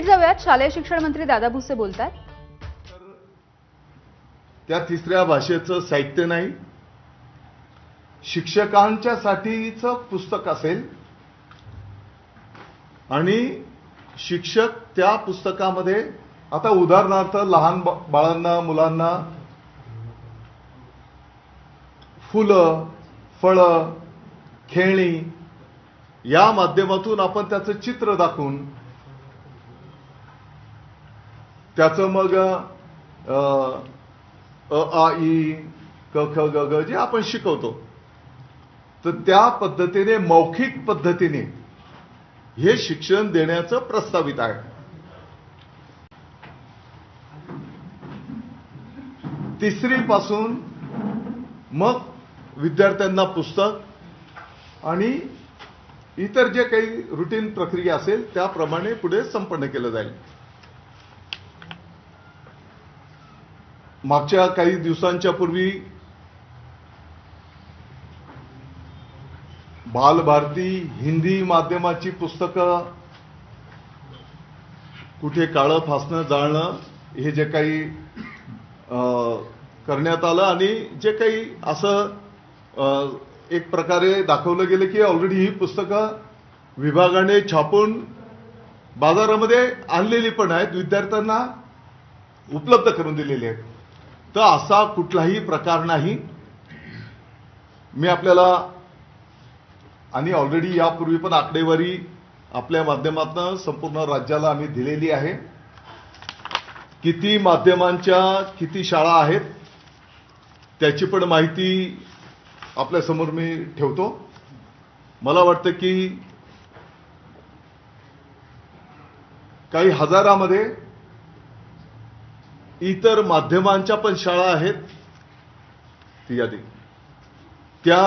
थेट जाऊयात, शालेय शिक्षण मंत्री दादा भुसे बोलतात। त्या तिसऱ्या भाषेचं साहित्य नाही, शिक्षकांच्या साठीचं पुस्तक असेल आणि शिक्षक त्या पुस्तकामध्ये आता उदाहरणार्थ लहान बाळांना मुलांना फुलं फळं खेळणी या माध्यमातून आपण त्याचं चित्र दाखवून त्याचं मग अ आ इ क ख ग घ जे आपण शिकवतो तर त्या पद्धतीने मौखिक पद्धतीने हे शिक्षण देण्याचं प्रस्तावित आहे। तिसरी पासून मग विद्यार्थ्यांना पुस्तक आणि इतर जे काही रुटीन प्रक्रिया असेल त्याप्रमाणे पुढे संपन्न केलं जाईल। मागच्या काही दिवसांच्या पूर्वी बालभारती हिंदी माध्यमाची पुस्तकं कुठे काळं फासणं जाळणं हे जे काही करण्यात आलं आणि जे काही असं एक प्रकारे दाखवलं गेलं की ऑलरेडी ही पुस्तकं विभागाने छापून बाजारामध्ये आणलेली पण आहेत, विद्यार्थ्यांना उपलब्ध करून दिलेली आहेत। तर असा कुठलाही प्रकार नाही। मी आपल्याला आणि ऑलरेडी यापूर्वी पण आकडेवारी आपल्या माध्यमातून संपूर्ण राज्याला आम्ही दिलेली आहे। किती माध्यमांच्या किती शाळा आहेत त्याची पण माहिती आपल्या समोर मी ठेवतो। मला वाटतं की काही हजारामध्ये इतर माध्यमांच्या पण शाळा आहेत ती यादी त्या